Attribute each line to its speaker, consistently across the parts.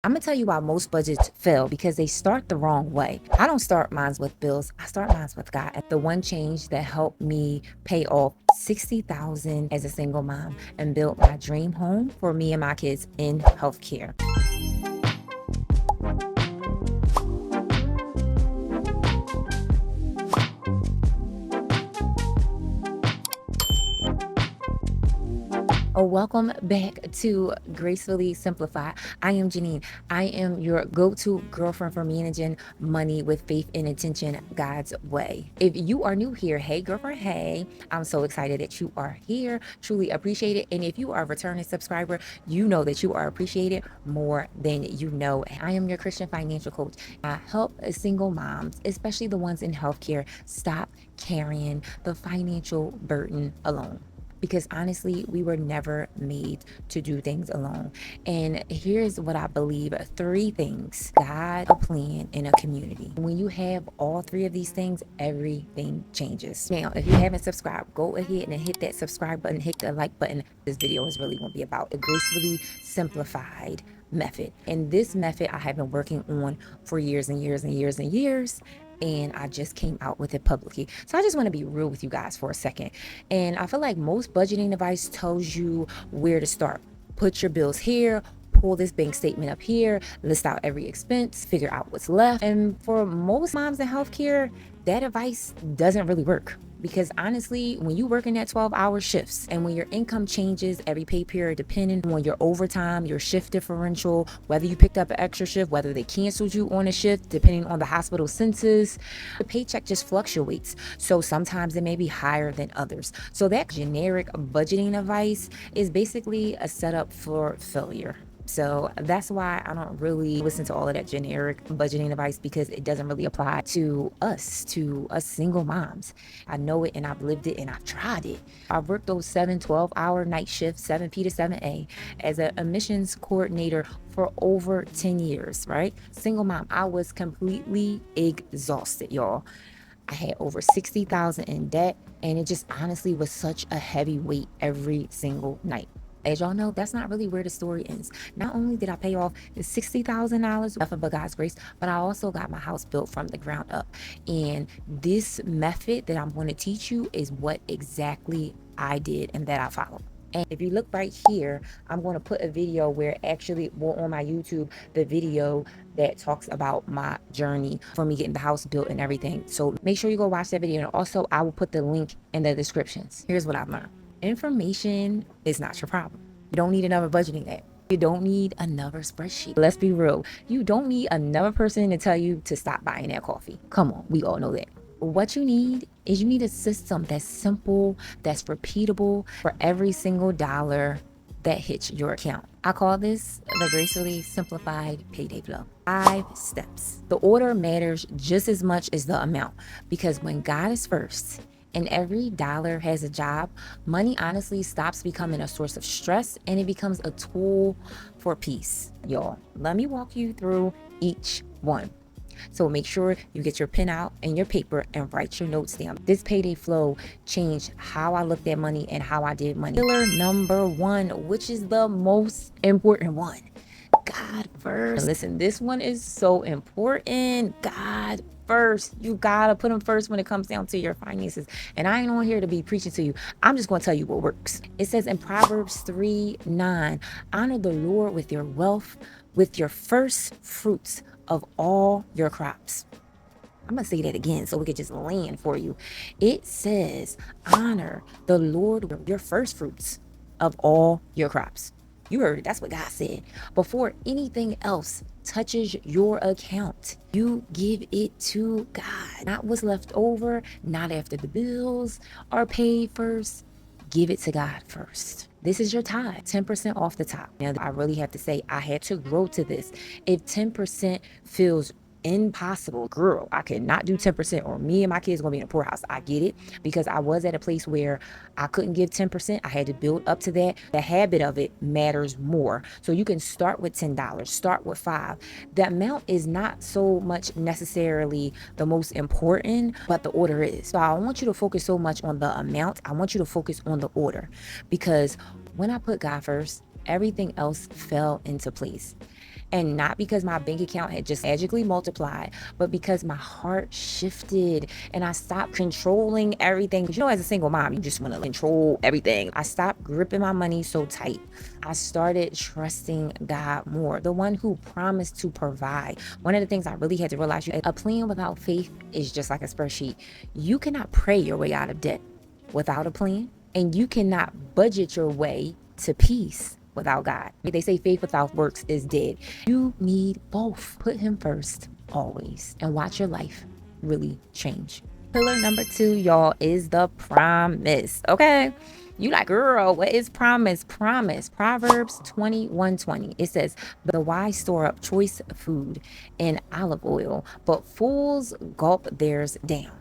Speaker 1: I'm gonna tell you why most budgets fail because they start the wrong way. I don't start mine with bills. I start mine with God. And the one change that helped me pay off 60,000 as a single mom and build my dream home for me and my kids in healthcare. Oh, welcome back to Gracefully Simplified. I am Janine. I am your go-to girlfriend for managing money with faith and intention God's way. If you are new here, hey girlfriend, hey, I'm so excited that you are here. Truly appreciate it. And if you are a returning subscriber, you know that you are appreciated more than you know. I am your Christian financial coach. I help single moms, especially the ones in healthcare, stop carrying the financial burden alone. Because honestly, we were never made to do things alone. And here's what I believe: three things: God, a plan, and a community. When you have all three of these things, everything changes. Now, if you haven't subscribed, go ahead and hit that subscribe button, hit the like button. This video is really going to be about a gracefully simplified method. And this method I have been working on for years and years and years and years. And I just came out with it publicly. So I just want to be real with you guys for a second. And I feel like most budgeting advice tells you where to start. Put your bills here, pull this bank statement up here, list out every expense, figure out what's left. And for most moms in healthcare, that advice doesn't really work. Because honestly, when you work in that 12-hour shifts and when your income changes every pay period, depending on your overtime, your shift differential, whether you picked up an extra shift, whether they canceled you on a shift, depending on the hospital census, the paycheck just fluctuates. So sometimes it may be higher than others. So that generic budgeting advice is basically a setup for failure. So that's why I don't really listen to all of that generic budgeting advice, because it doesn't really apply to us single moms. I know it and I've lived it and I've tried it. I've worked those 12-hour night shifts, 7P to 7A, as an admissions coordinator for over 10 years, right? Single mom, I was completely exhausted, y'all. I had over 60,000 in debt, and it just honestly was such a heavy weight every single night. As y'all know, that's not really where the story ends. Not only did I pay off the $60,000, nothing but God's grace, but I also got my house built from the ground up. And this method that I'm going to teach you is what exactly I did and that I followed. And if you look right here, I'm going to put a video where actually, well, on my YouTube, the video that talks about my journey for me getting the house built and everything. So make sure you go watch that video. And also, I will put the link in the descriptions. Here's what I've learned. Information is not your problem. You don't need another budgeting app. You don't need another spreadsheet. Let's be real. You don't need another person to tell you to stop buying that coffee. Come on, we all know that. What you need is a system that's simple, that's repeatable for every single dollar that hits your account. I call this the Gracefully Simplified Payday Flow. 5 steps. The order matters just as much as the amount, because when God is first and every dollar has a job, money honestly stops becoming a source of stress and it becomes a tool for peace. Y'all, let me walk you through each one. So make sure you get your pen out and your paper and write your notes down. This payday flow changed how I looked at money and how I did money. Pillar number 1, which is the most important one: God first. Listen, this one is so important. God first. You gotta put him first when it comes down to your finances. And I ain't on here to be preaching to you. I'm just gonna tell you what works. It says in Proverbs 3:9, honor the Lord with your wealth, with your first fruits of all your crops. I'm gonna say that again so we could just land for you. It says, honor the Lord with your first fruits of all your crops. You heard it. That's what God said. Before anything else touches your account, you give it to God. Not what's left over, not after the bills are paid first. Give it to God first. This is your tithe, 10% off the top. Now, I really have to say, I had to grow to this. If 10% feels impossible, girl, I cannot do 10%, or me and my kids gonna be in a poorhouse. I get it, because I was at a place where I couldn't give 10%. I had to build up to that. The habit of it matters more. So you can start with $10, start with $5. The amount is not so much necessarily the most important, but the order is. So I don't want you to focus so much on the amount. I want you to focus on the order, because when I put God first, everything else fell into place. And not because my bank account had just magically multiplied, but because my heart shifted and I stopped controlling everything. Because as a single mom, you just want to control everything. I stopped gripping my money so tight. I started trusting God more, the one who promised to provide. One of the things I really had to realize, a plan without faith is just like a spreadsheet. You cannot pray your way out of debt without a plan, and you cannot budget your way to peace without God. They say faith without works is dead. You need both. Put him first always and watch your life really change. Pillar number 2, y'all, is the promise. Okay. You like, girl, what is promise? Promise. Proverbs 21:20. It says, the wise store up choice food and olive oil, but fools gulp theirs down.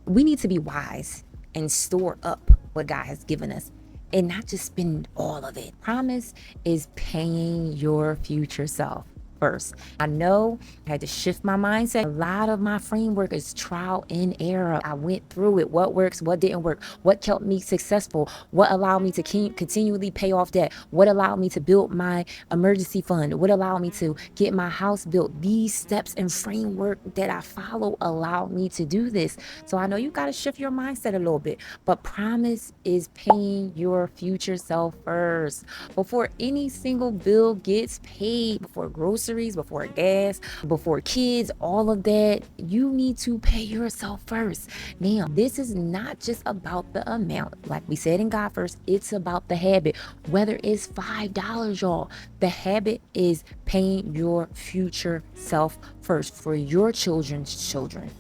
Speaker 1: We need to be wise and store up what God has given us and not just spend all of it. Promise is paying your future self first. I know I had to shift my mindset. A lot of my framework is trial and error. I went through it. What works, what didn't work, what kept me successful, what allowed me to continually pay off debt, what allowed me to build my emergency fund, what allowed me to get my house built. These steps and framework that I follow allowed me to do this. So I know you got to shift your mindset a little bit, but promise is paying your future self first. Before any single bill gets paid, before groceries, before gas, before kids, all of that, you need to pay yourself first. Now, this is not just about the amount. Like we said in God first, it's about the habit. Whether it's $5, y'all, the habit is paying your future self first for your children's children.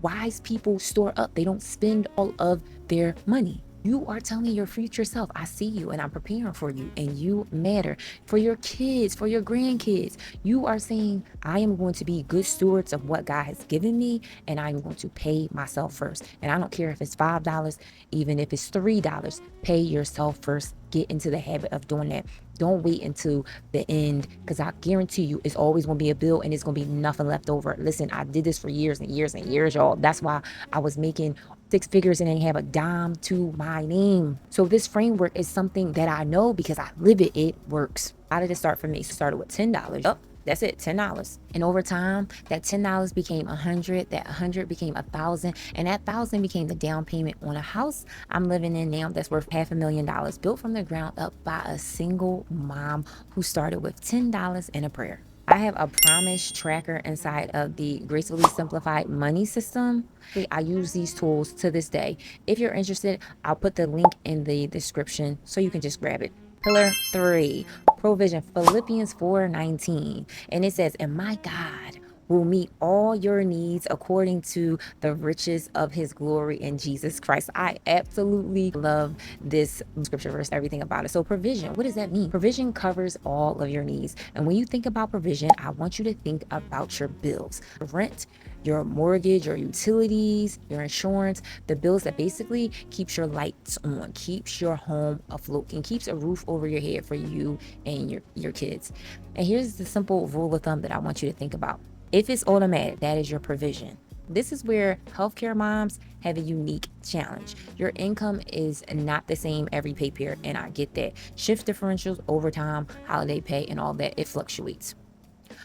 Speaker 1: Wise people store up. They don't spend all of their money. You are telling your future self, I see you and I'm preparing for you and you matter. For your kids, for your grandkids, you are saying, I am going to be good stewards of what God has given me and I'm going to pay myself first. And I don't care if it's $5, even if it's $3, pay yourself first. Get into the habit of doing that. Don't wait until the end, because I guarantee you it's always going to be a bill and it's going to be nothing left over. Listen, I did this for years and years and years, y'all. That's why I was making 6 figures and didn't have a dime to my name. So this framework is something that I know because I live it. It works. How did it start for me? So it started with $10. Yep. That's it, $10. And over time, that $10 became 100, that 100 became 1,000, and that 1,000 became the down payment on a house I'm living in now that's worth $500,000, built from the ground up by a single mom who started with $10 and a prayer. I have a promise tracker inside of the Gracefully Simplified Money System. I use these tools to this day. If you're interested, I'll put the link in the description so you can just grab it. Pillar 3, provision, Philippians 4:19. And it says, and my God will meet all your needs according to the riches of his glory in Jesus Christ. I absolutely love this scripture verse, everything about it. So provision, what does that mean? Provision covers all of your needs. And when you think about provision, I want you to think about your bills, rent, your mortgage, your utilities, your insurance, the bills that basically keeps your lights on, keeps your home afloat, and keeps a roof over your head for you and your kids. And here's the simple rule of thumb that I want you to think about. If it's automatic, that is your provision. This is where healthcare moms have a unique challenge. Your income is not the same every pay period, and I get that. Shift differentials, overtime, holiday pay, and all that, it fluctuates.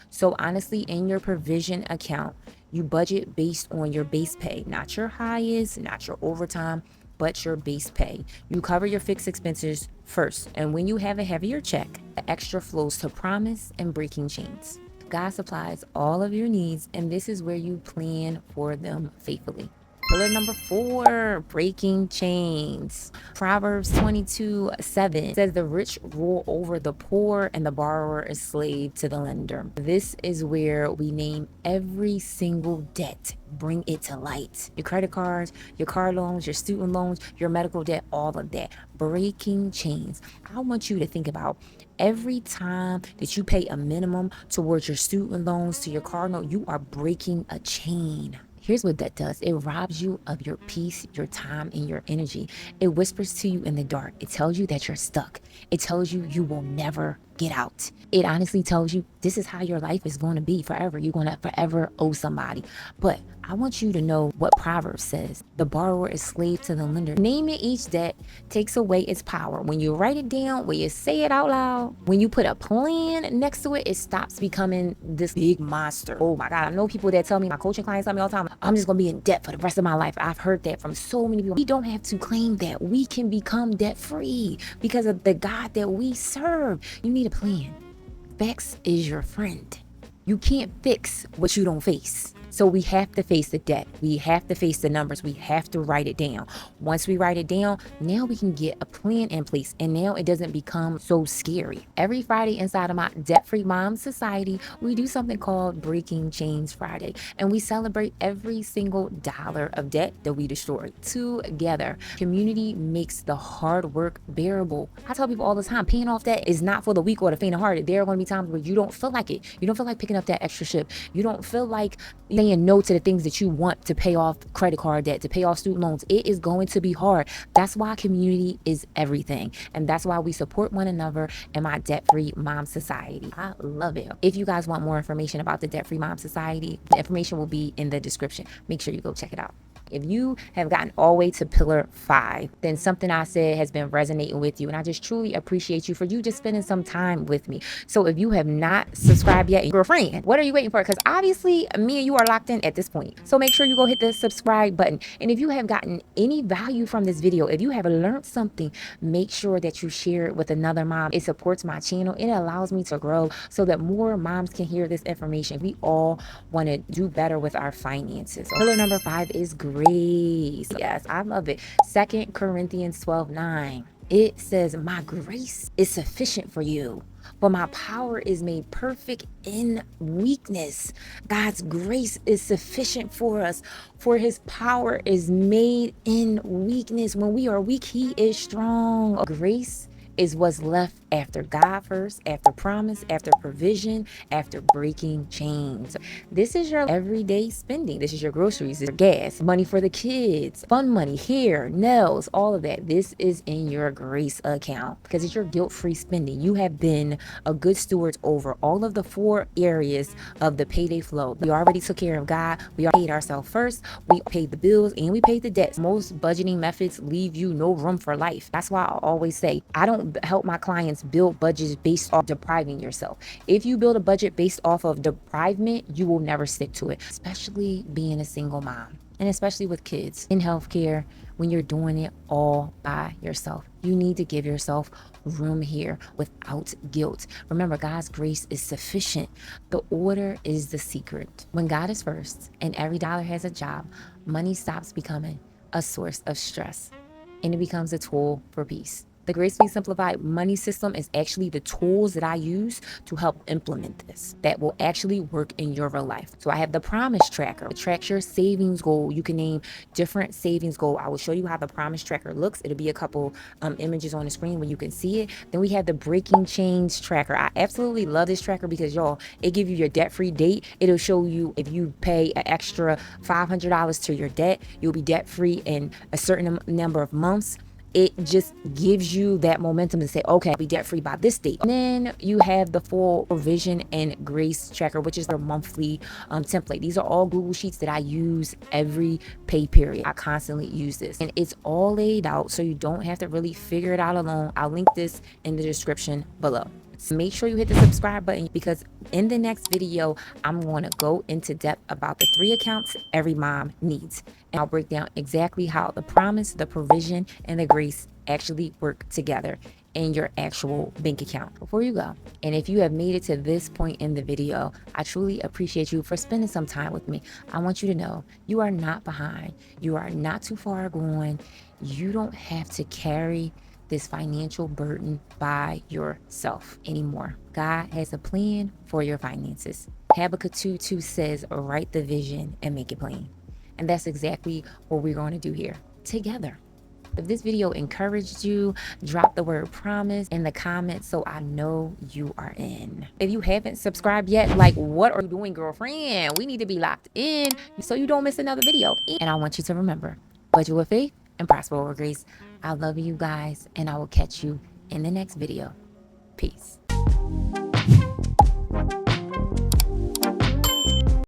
Speaker 1: So honestly, in your provision account, you budget based on your base pay, not your highest, not your overtime, but your base pay. You cover your fixed expenses first. And when you have a heavier check, the extra flows to promise and breaking chains. God supplies all of your needs, and this is where you plan for them faithfully. Pillar number 4, breaking chains. Proverbs 22:7 says the rich rule over the poor and the borrower is slave to the lender. This is where we name every single debt. Bring it to light. Your credit cards, your car loans, your student loans, your medical debt, all of that. Breaking chains. I want you to think about every time that you pay a minimum towards your student loans, to your car note, you are breaking a chain. Here's what that does. It robs you of your peace, your time, and your energy. It whispers to you in the dark. It tells you that you're stuck. It tells you you will never get out. It honestly tells you this is how your life is going to be forever. You're going to forever owe somebody. But I want you to know what Proverbs says. The borrower is slave to the lender. Naming each debt takes away its power. When you write it down, when you say it out loud, when you put a plan next to it, it stops becoming this big monster. Oh my God. I know people that tell me, my coaching clients tell me all the time, I'm just going to be in debt for the rest of my life. I've heard that from so many people. We don't have to claim that. We can become debt free because of the God that we serve. You need a plan. Facts is your friend. You can't fix what you don't face. So we have to face the debt. We have to face the numbers. We have to write it down. Once we write it down, now we can get a plan in place. And now it doesn't become so scary. Every Friday inside of my Debt-Free Mom Society, we do something called Breaking Chains Friday. And we celebrate every single dollar of debt that we destroy together. Community makes the hard work bearable. I tell people all the time, paying off debt is not for the weak or the faint-hearted. There are going to be times where you don't feel like it. You don't feel like picking up that extra shift. You don't feel like saying no to the things that you want to pay off credit card debt, to pay off student loans. It is going to be hard. That's why community is everything. And that's why we support one another in my Debt-Free Mom Society. I love it. If you guys want more information about the Debt-Free Mom Society, the information will be in the description. Make sure you go check it out. If you have gotten all the way to pillar 5, then something I said has been resonating with you. And I just truly appreciate you for you just spending some time with me. So if you have not subscribed yet, girlfriend, what are you waiting for? Because obviously me and you are locked in at this point. So make sure you go hit the subscribe button. And if you have gotten any value from this video, if you have learned something, make sure that you share it with another mom. It supports my channel. It allows me to grow so that more moms can hear this information. We all want to do better with our finances. So pillar number 5 is grace. Yes, I love it. 2 Corinthians 12:9. It says, my grace is sufficient for you, for my power is made perfect in weakness. God's grace is sufficient for us, for his power is made in weakness. When we are weak, he is strong. Grace is what's left after God first, after promise, after provision, after breaking chains. This is your everyday spending. This is your groceries, your gas, money for the kids, fun money, hair, nails, all of that. This is in your grace account because it's your guilt-free spending. You have been a good steward over all of the 4 areas of the payday flow. We already took care of God. We already paid ourselves first. We paid the bills and we paid the debts. Most budgeting methods leave you no room for life. That's why I always say, I don't help my clients build budgets based off depriving yourself. If you build a budget based off of deprivement, you will never stick to it, especially being a single mom. And especially with kids in healthcare, when you're doing it all by yourself, you need to give yourself room here without guilt. Remember, God's grace is sufficient. The order is the secret. When God is first and every dollar has a job, money stops becoming a source of stress and it becomes a tool for peace. The Gracefully Simplified money system is actually the tools that I use to help implement this that will actually work in your real life. So I have the promise tracker. It tracks your savings goal. You can name different savings goal. I will show you how the promise tracker looks. It'll be a couple images on the screen where you can see it. Then we have the breaking chains tracker. I absolutely love this tracker because y'all, it gives you your debt-free date. It'll show you if you pay an extra $500 to your debt, you'll be debt-free in a certain number of months. It just gives you that momentum to say, okay, I'll be debt free by this date. And then you have the full provision and grace tracker, which is the monthly template. These are all Google Sheets that I use every pay period. I constantly use this and it's all laid out so you don't have to really figure it out alone. I'll link this in the description below. So make sure you hit the subscribe button because in the next video, I'm going to go into depth about the 3 accounts every mom needs. And I'll break down exactly how the promise, the provision, and the grace actually work together in your actual bank account before you go. And if you have made it to this point in the video, I truly appreciate you for spending some time with me. I want you to know you are not behind. You are not too far gone. You don't have to carry this financial burden by yourself anymore. God has a plan for your finances. Habakkuk 2:2 says, write the vision and make it plain. And that's exactly what we're going to do here together. If this video encouraged you, drop the word promise in the comments so I know you are in. If you haven't subscribed yet, like, what are you doing, girlfriend? We need to be locked in so you don't miss another video. And I want you to remember, budget with faith and prosper with grace. I love you guys, and I will catch you in the next video. Peace.